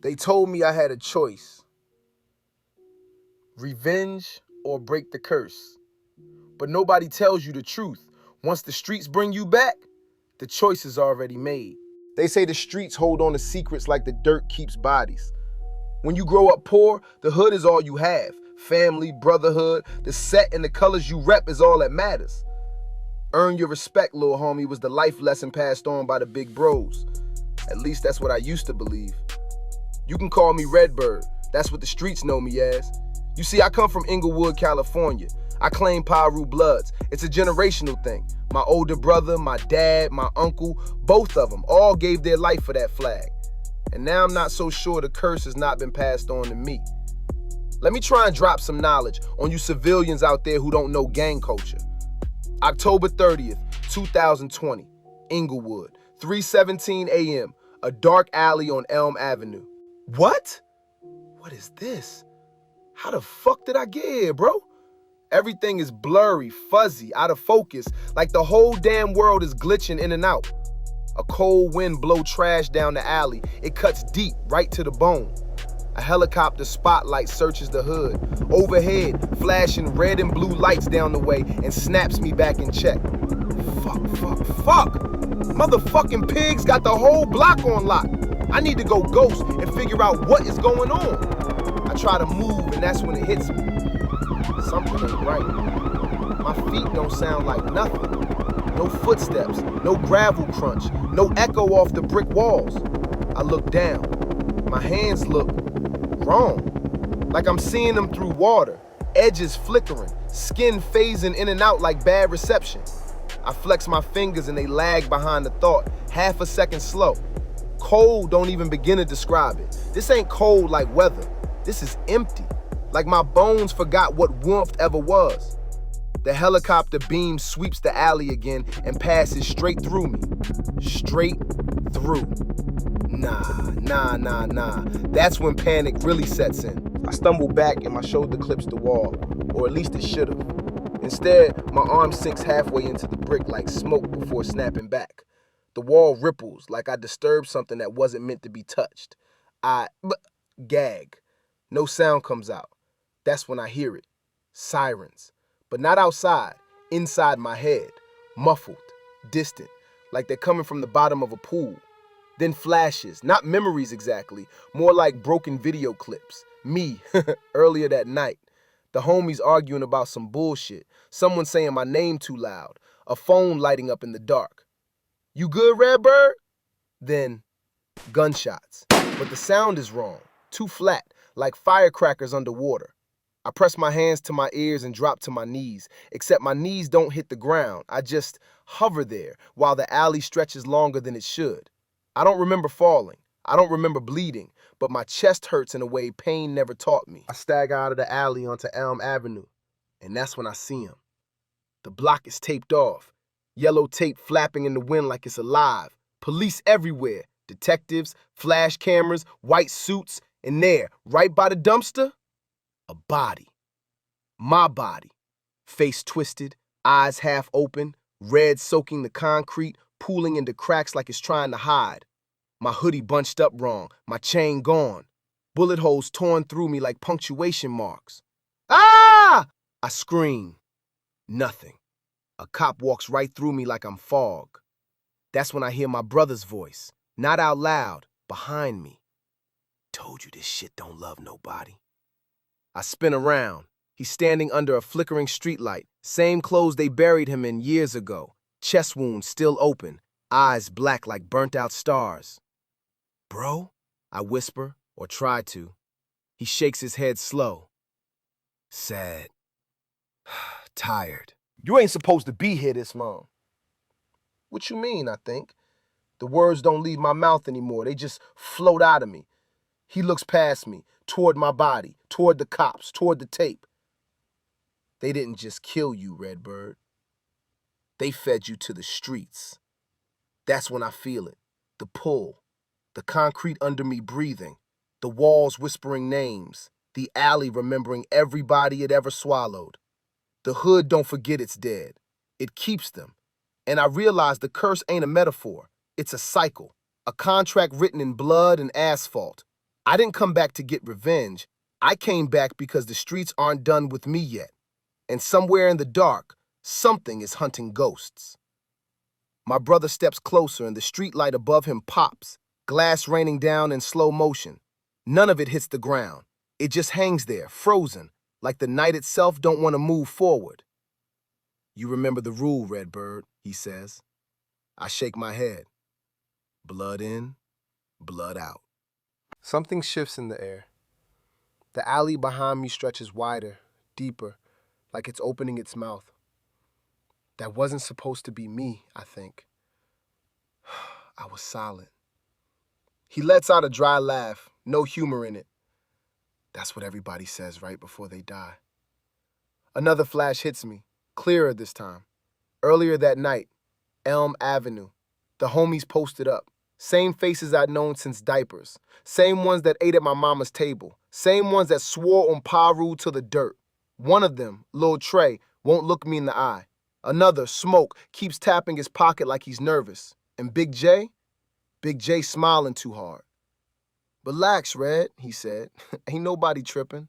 They told me I had a choice: revenge or break the curse. But nobody tells you the truth. Once the streets bring you back, the choice is already made. They say the streets hold on to secrets like the dirt keeps bodies. When you grow up poor, the hood is all you have. Family, brotherhood, the set and the colors you rep is all that matters. Earn your respect, little homie, was the life lesson passed on by the big bros. At least that's what I used to believe. You can call me Redbird. That's what the streets know me as. You see, I come from Inglewood, California. I claim Piru Bloods. It's a generational thing. My older brother, my dad, my uncle, both of them all gave their life for that flag. And now I'm not so sure the curse has not been passed on to me. Let me try and drop some knowledge on you civilians out there who don't know gang culture. October 30th, 2020, Inglewood, 3:17 a.m., a dark alley on Elm Avenue. What? What is this? How the fuck did I get here, bro? Everything is blurry, fuzzy, out of focus, like the whole damn world is glitching in and out. A cold wind blow trash down the alley. It cuts deep, right to the bone. A helicopter spotlight searches the hood. Overhead, flashing red and blue lights down the way and snaps me back in check. Fuck. Motherfucking pigs got the whole block on lock. I need to go ghost and figure out what is going on. I try to move and that's when it hits me. Something ain't right. My feet don't sound like nothing. No footsteps, no gravel crunch, no echo off the brick walls. I look down. My hands look wrong. Like I'm seeing them through water, edges flickering, skin phasing in and out like bad reception. I flex my fingers and they lag behind the thought, half a second slow. Cold don't even begin to describe it. This ain't cold like weather. This is empty. Like my bones forgot what warmth ever was. The helicopter beam sweeps the alley again and passes straight through me. Straight through. Nah. That's when panic really sets in. I stumble back and my shoulder clips the wall, or at least it should have. Instead, my arm sinks halfway into the brick like smoke before snapping back. The wall ripples like I disturbed something that wasn't meant to be touched. I gag. No sound comes out. That's when I hear it. Sirens. But not outside, inside my head. Muffled, distant, like they're coming from the bottom of a pool. Then flashes, not memories exactly, more like broken video clips. Me, earlier that night. The homies arguing about some bullshit. Someone saying my name too loud. A phone lighting up in the dark. You good, Redbird? Then, gunshots. But the sound is wrong. Too flat, like firecrackers underwater. I press my hands to my ears and drop to my knees, except my knees don't hit the ground. I just hover there while the alley stretches longer than it should. I don't remember falling. I don't remember bleeding, but my chest hurts in a way pain never taught me. I stagger out of the alley onto Elm Avenue, and that's when I see him. The block is taped off, yellow tape flapping in the wind like it's alive. Police everywhere, detectives, flash cameras, white suits, and there, right by the dumpster, a body. My body. Face twisted, eyes half open, red soaking the concrete, pooling into cracks like it's trying to hide. My hoodie bunched up wrong, my chain gone. Bullet holes torn through me like punctuation marks. Ah! I scream. Nothing. A cop walks right through me like I'm fog. That's when I hear my brother's voice, not out loud, behind me. Told you this shit don't love nobody. I spin around. He's standing under a flickering streetlight, same clothes they buried him in years ago. Chest wound still open, eyes black like burnt-out stars. Bro? I whisper, or try to. He shakes his head slow. Sad. Tired. You ain't supposed to be here this long. What you mean, I think? The words don't leave my mouth anymore. They just float out of me. He looks past me, toward my body, toward the cops, toward the tape. They didn't just kill you, Redbird. They fed you to the streets. That's when I feel it. The pull. The concrete under me breathing. The walls whispering names. The alley remembering everybody it ever swallowed. The hood don't forget it's dead. It keeps them. And I realize the curse ain't a metaphor. It's a cycle. A contract written in blood and asphalt. I didn't come back to get revenge. I came back because the streets aren't done with me yet. And somewhere in the dark, something is hunting ghosts. My brother steps closer and the streetlight above him pops, glass raining down in slow motion. None of it hits the ground. It just hangs there, frozen, like the night itself don't want to move forward. You remember the rule, Redbird, he says. I shake my head. Blood in, blood out. Something shifts in the air. The alley behind me stretches wider, deeper, like it's opening its mouth. That wasn't supposed to be me, I think. I was silent. He lets out a dry laugh, no humor in it. That's what everybody says right before they die. Another flash hits me, clearer this time. Earlier that night, Elm Avenue. The homies posted up. Same faces I'd known since diapers. Same ones that ate at my mama's table. Same ones that swore on Piru to the dirt. One of them, Lil Trey, won't look me in the eye. Another, Smoke, keeps tapping his pocket like he's nervous. And Big J? Big J smiling too hard. Relax, Red, he said. Ain't nobody tripping.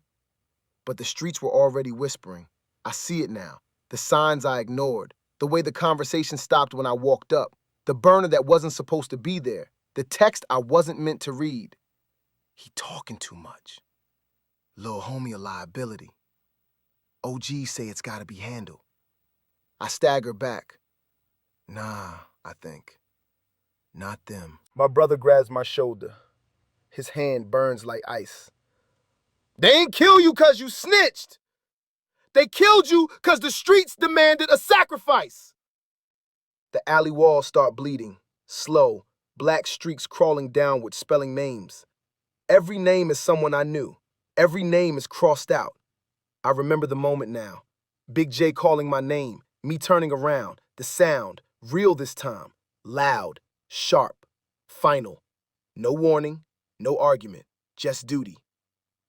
But the streets were already whispering. I see it now. The signs I ignored. The way the conversation stopped when I walked up. The burner that wasn't supposed to be there. The text I wasn't meant to read. He talking too much. Lil' homie a liability. OGs say it's gotta be handled. I stagger back. Nah, I think. Not them. My brother grabs my shoulder. His hand burns like ice. They ain't kill you 'cause you snitched. They killed you 'cause the streets demanded a sacrifice. The alley walls start bleeding, slow, black streaks crawling downward, spelling names. Every name is someone I knew. Every name is crossed out. I remember the moment now. Big J calling my name, me turning around, the sound, real this time, loud, sharp, final. No warning, no argument, just duty.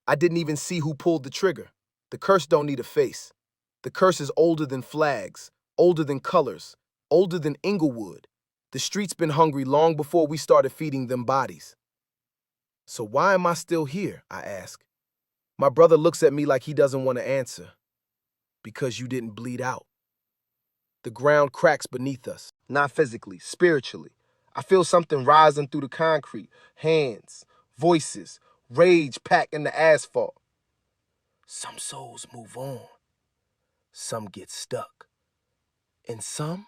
I didn't even see who pulled the trigger. The curse don't need a face. The curse is older than flags, older than colors, older than Inglewood. The streets been hungry long before we started feeding them bodies. So why am I still here, I ask. My brother looks at me like he doesn't want to answer. Because you didn't bleed out. The ground cracks beneath us, not physically, spiritually. I feel something rising through the concrete, hands, voices, rage packed in the asphalt. Some souls move on. Some get stuck. And some?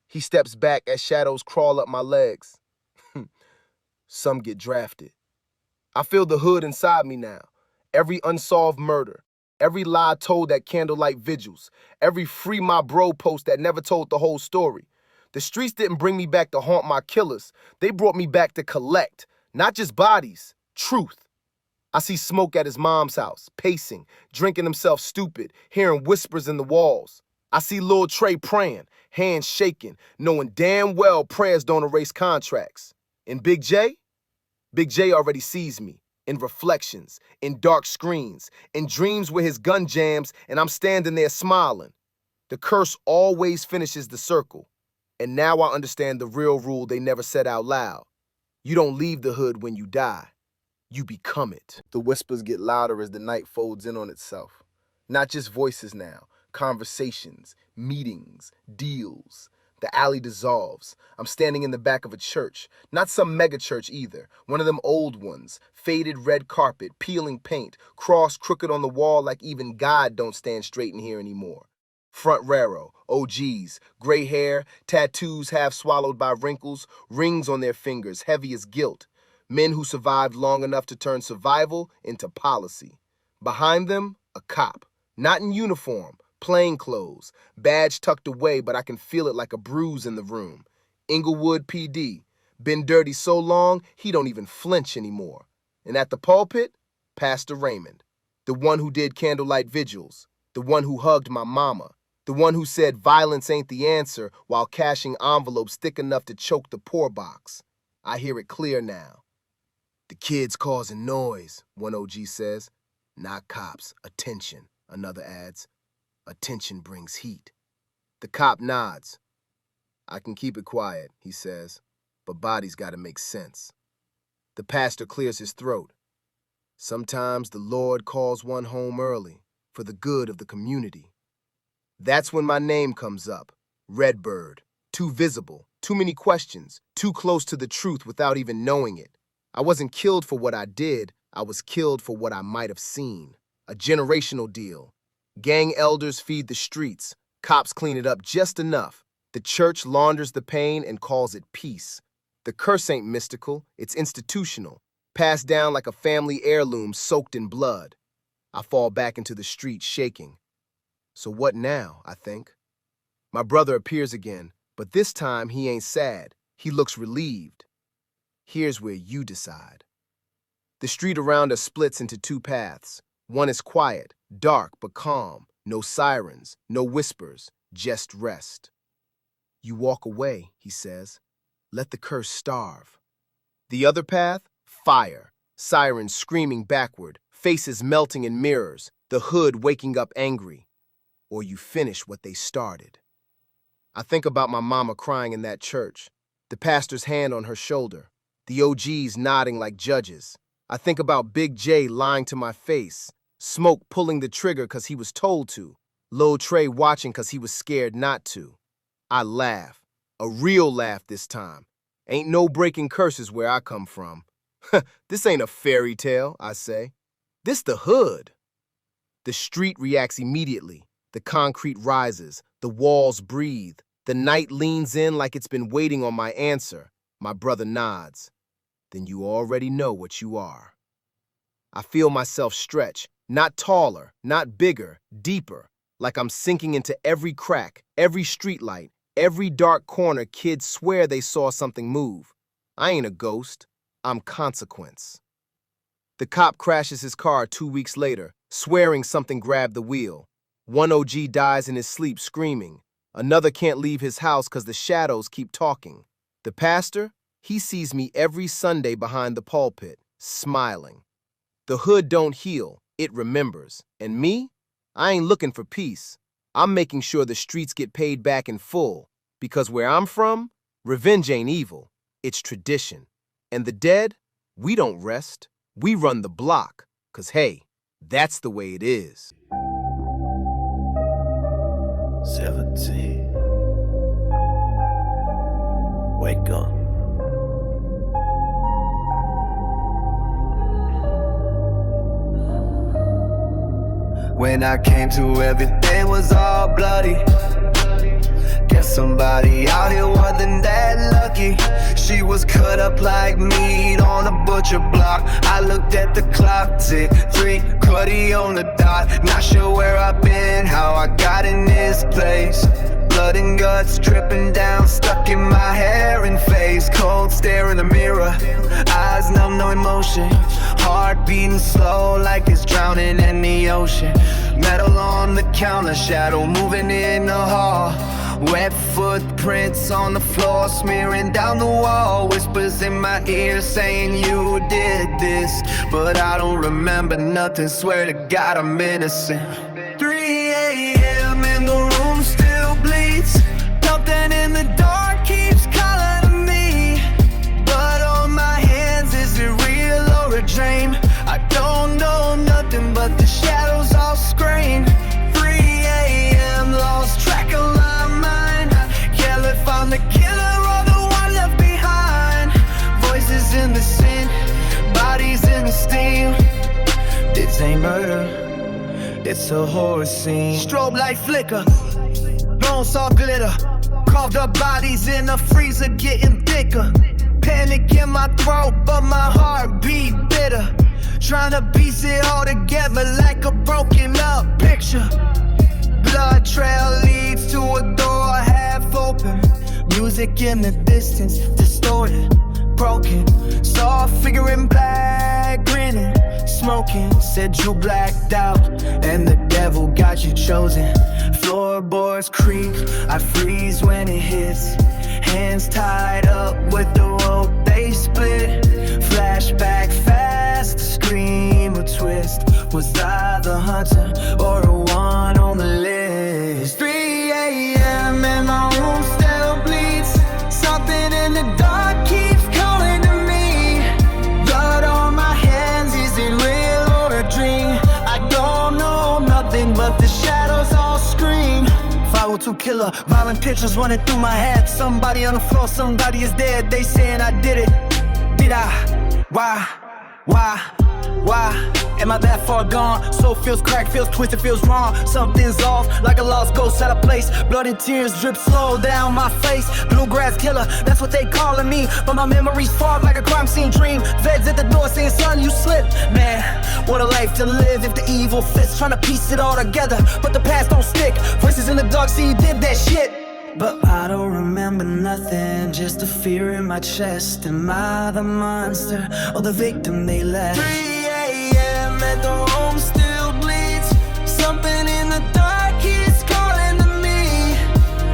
He steps back as shadows crawl up my legs. Some get drafted. I feel the hood inside me now. Every unsolved murder, every lie told at candlelight vigils, every free my bro post that never told the whole story. The streets didn't bring me back to haunt my killers. They brought me back to collect, not just bodies, truth. I see Smoke at his mom's house, pacing, drinking himself stupid, hearing whispers in the walls. I see Lil Trey praying, hands shaking, knowing damn well prayers don't erase contracts. And Big J? Big J already sees me, in reflections, in dark screens, in dreams where his gun jams and I'm standing there smiling. The curse always finishes the circle. And now I understand the real rule they never said out loud. You don't leave the hood when you die. You become it. The whispers get louder as the night folds in on itself. Not just voices now, conversations, meetings, deals. The alley dissolves. I'm standing in the back of a church. Not some mega church either. One of them old ones. Faded red carpet, peeling paint, cross crooked on the wall like even God don't stand straight in here anymore. Front raro, OGs, gray hair, tattoos half swallowed by wrinkles, rings on their fingers, heavy as guilt. Men who survived long enough to turn survival into policy. Behind them, a cop. Not in uniform, plain clothes, badge tucked away, but I can feel it like a bruise in the room. Inglewood PD. Been dirty so long, he don't even flinch anymore. And at the pulpit, Pastor Raymond. The one who did candlelight vigils. The one who hugged my mama. The one who said violence ain't the answer while cashing envelopes thick enough to choke the poor box. I hear it clear now. The kids causing noise, one OG says. Not cops, attention, another adds. Attention brings heat. The cop nods. I can keep it quiet, he says, but bodies gotta make sense. The pastor clears his throat. Sometimes the Lord calls one home early for the good of the community. That's when my name comes up. Redbird. Too visible. Too many questions. Too close to the truth without even knowing it. I wasn't killed for what I did. I was killed for what I might have seen. A generational deal. Gang elders feed the streets. Cops clean it up just enough. The church launders the pain and calls it peace. The curse ain't mystical. It's institutional. Passed down like a family heirloom soaked in blood. I fall back into the street shaking. So what now, I think? My brother appears again, but this time he ain't sad. He looks relieved. Here's where you decide. The street around us splits into two paths. One is quiet, dark but calm. No sirens, no whispers, just rest. You walk away, he says. Let the curse starve. The other path? Fire. Sirens screaming backward, faces melting in mirrors, the hood waking up angry. Or you finish what they started. I think about my mama crying in that church, the pastor's hand on her shoulder, the OGs nodding like judges. I think about Big J lying to my face, Smoke pulling the trigger 'cause he was told to, Lil Trey watching 'cause he was scared not to. I laugh, a real laugh this time. Ain't no breaking curses where I come from. This ain't a fairy tale, I say. This the hood. The street reacts immediately. The concrete rises, the walls breathe. The night leans in like it's been waiting on my answer. My brother nods. Then you already know what you are. I feel myself stretch, not taller, not bigger, deeper, like I'm sinking into every crack, every streetlight, every dark corner kids swear they saw something move. I ain't a ghost, I'm consequence. The cop crashes his car 2 weeks later, swearing something grabbed the wheel. One OG dies in his sleep screaming. Another can't leave his house 'cause the shadows keep talking. The pastor, he sees me every Sunday behind the pulpit, smiling. The hood don't heal, it remembers. And me? I ain't looking for peace. I'm making sure the streets get paid back in full. Because where I'm from, revenge ain't evil, it's tradition. And the dead, we don't rest. We run the block. 'Cause hey, that's the way it is. 17. Wake up. When I came to, everything was all bloody. Guess somebody out here wasn't that lucky. She was cut up like meat on a butcher block. I looked at the clock, tick 3, cruddy on the dot. Not sure where I've been, how I got in this place. Blood and guts dripping down, stuck in my hair and face. Cold stare in the mirror, eyes numb, no emotion. Heart beating slow like it's drowning in the ocean. Metal on the counter, shadow moving in the hall. Wet footprints on the floor, smearing down the wall. Whispers in my ear saying you did this, but I don't remember nothing, swear to God I'm innocent. 3 a.m. and the room still bleeds. Something in the dark keeps calling to me. Blood on my hands, is it real or a dream? I don't know nothing but the shadows all scream. 3 a.m. lost track of my mind. Can't if I'm the killer or the one left behind. Voices in the scene, bodies in the steam. This ain't murder, it's a horror scene. Strobe light flicker, bones saw glitter. Carved up bodies in the freezer getting thicker. Panic in my throat, but my heart beat bitter. Trying to piece it all together like a broken up picture. Blood trail leads to a door half open. Music in the distance, distorted, broken. Saw a figure in black, grinning, smoking. Said you blacked out, and the devil got you chosen. Floorboards creak, I freeze when it hits. Hands tied up with the rope, they split. Flashback fast, scream or twist. Was I the hunter or the one on the list? 3 a.m. and my room still bleeds. Something in the dark keeps calling to me. Blood on my hands, is it real tattoo killer. Violent pictures running through my head. Somebody on the floor, somebody is dead. They saying I did it. Did I? Why? Am I that far gone? Soul feels cracked, feels twisted, feels wrong. Something's off, like a lost ghost out of place. Blood and tears drip slow down my face. Bluegrass killer, that's what they calling me. But my memories fog like a crime scene dream. Feds at the door saying, son, you slipped. Man, what a life to live if the evil fits. Trying to piece it all together, but the past don't stick. Voices in the dark say you did that shit. But I don't remember nothing, just the fear in my chest. Am I the monster or the victim they left? 3 a.m. and the home still bleeds. Something in the dark is calling to me.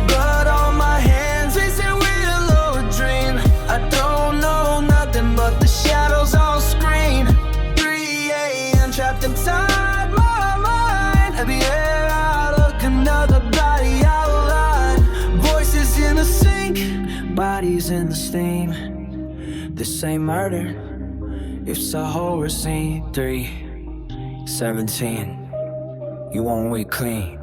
Blood on my hands, is it real or a dream? I don't know nothing but the shadows all scream. 3 a.m. trapped inside my mind. Heavy air outlook, another body outline. Voices in the sink, bodies in the steam. This ain't murder, it's a horror scene. 3:17, you won't wait clean.